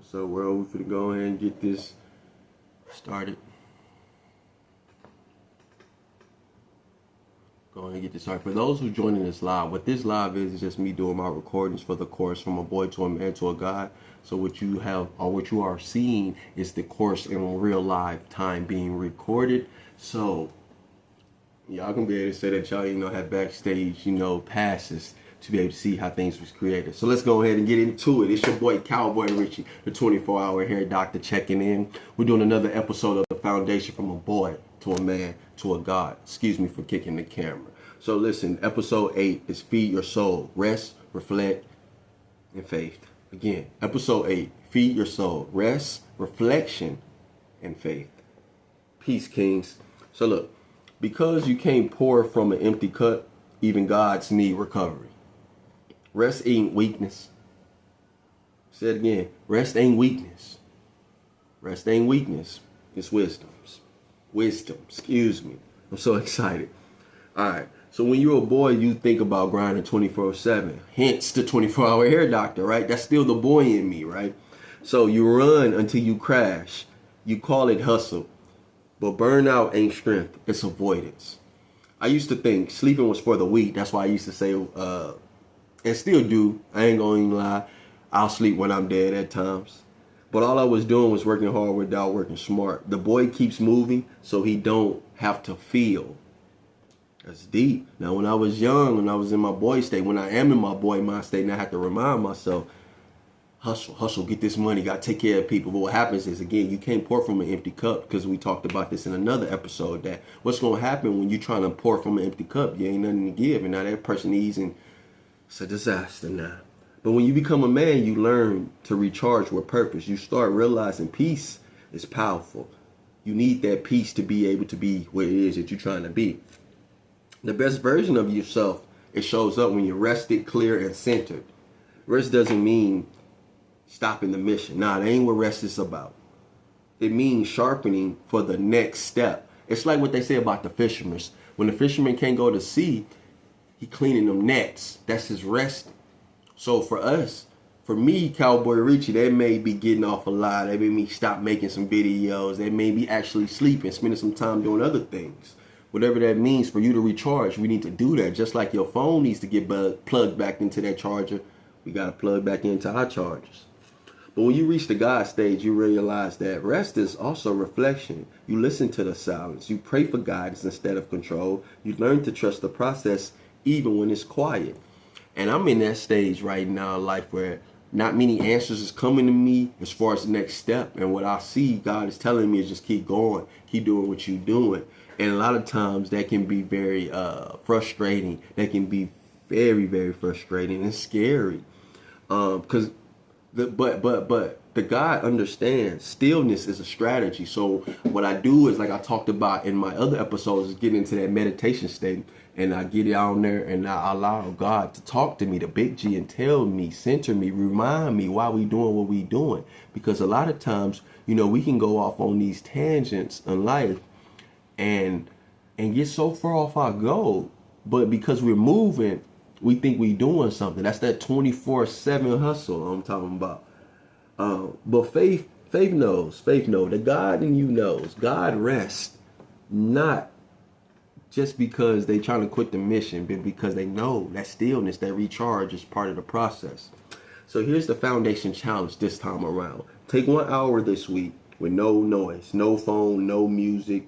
So, world, we're finna go ahead and get this started. Go ahead and get this started. For those who joining this live, what this live is just me doing my recordings for the course From a Boy to a Man to a God. So what you have, or what you are seeing, is the course in real live time being recorded. So y'all gonna be able to say that y'all, have backstage, passes to be able to see how things was created. So let's go ahead and get into it. It's your boy Cowboy Richie, the 24-hour hair doctor, checking in. We're doing another episode of the Foundation From a Boy to a Man to a God. Excuse me for kicking the camera. So listen, episode 8 is Feed Your Soul, Rest, Reflect, and Faith. Again, episode 8, Feed Your Soul, Rest, Reflection, and Faith. Peace, kings. So look, because you can't pour from an empty cup, even gods need recovery. Rest ain't weakness. Say it again. Rest ain't weakness. Rest ain't weakness. It's wisdom. Wisdom. Excuse me. I'm so excited. All right. So when you're a boy, you think about grinding 24/7. Hence the 24-hour hair doctor, right? That's still the boy in me, right? So you run until you crash. You call it hustle. But burnout ain't strength. It's avoidance. I used to think sleeping was for the weak. That's why I used to say, and still do, I ain't gonna even lie, I'll sleep when I'm dead at times. But all I was doing was working hard without working smart. The boy keeps moving so he don't have to feel. That's deep. Now, when I was young, when I was in my boy state, when I am in my boy mind state, and I have to remind myself, hustle, get this money, got to take care of people. But what happens is, again, you can't pour from an empty cup, because we talked about this in another episode, that what's going to happen when you're trying to pour from an empty cup, you ain't nothing to give, and now that person needs, and it's a disaster now. But when you become a man, you learn to recharge with purpose. You start realizing peace is powerful. You need that peace to be able to be what it is that you're trying to be. The best version of yourself, it shows up when you're rested, clear, and centered. Rest doesn't mean stopping the mission. Nah, that ain't what rest is about. It means sharpening for the next step. It's like what they say about the fishermen. When the fisherman can't go to sea, he cleaning them nets. That's his rest. So for us, for me, Cowboy Richie, they may be getting off a lot. They may be stop making some videos. They may be actually sleeping, spending some time doing other things. Whatever that means for you to recharge, we need to do that. Just like your phone needs to get plugged back into that charger, we got to plug back into our chargers. But when you reach the God stage, you realize that rest is also reflection. You listen to the silence. You pray for guidance instead of control. You learn to trust the process even when it's quiet. And I'm in that stage right now in life where not many answers is coming to me as far as the next step. And what I see God is telling me is just keep going. Keep doing what you're doing. And a lot of times that can be very frustrating. That can be very, very frustrating and scary. Because the God understands stillness is a strategy. So what I do is, like I talked about in my other episodes, is get into that meditation state, and I get down there and I allow God to talk to me, the big G, and tell me, center me, remind me why we doing what we doing. Because a lot of times, we can go off on these tangents in life and get so far off our goal, but because we're moving, we think we doing something. That's that 24/7 hustle I'm talking about. But faith knows. The God in you knows. God rests, not just because they trying to quit the mission, but because they know that stillness, that recharge is part of the process. So here's the foundation challenge this time around. Take 1 hour this week with no noise, no phone, no music,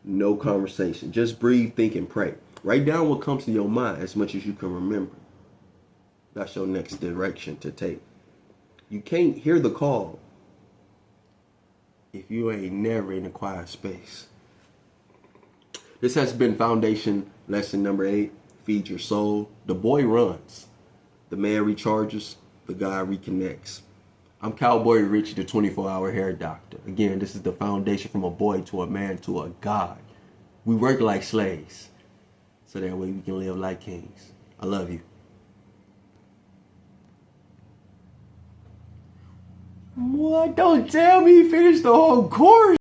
no conversation. Just breathe, think, and pray. Write down what comes to your mind as much as you can remember. That's your next direction to take. You can't hear the call if you ain't never in a quiet space. This has been Foundation Lesson number 8, Feed Your Soul. The boy runs. The man recharges. The guy reconnects. I'm Cowboy Richie, the 24-hour hair doctor. Again, this is the foundation from a boy to a man to a God. We work like slaves, so that way we can live like kings. I love you. What? Don't tell me he finished the whole course.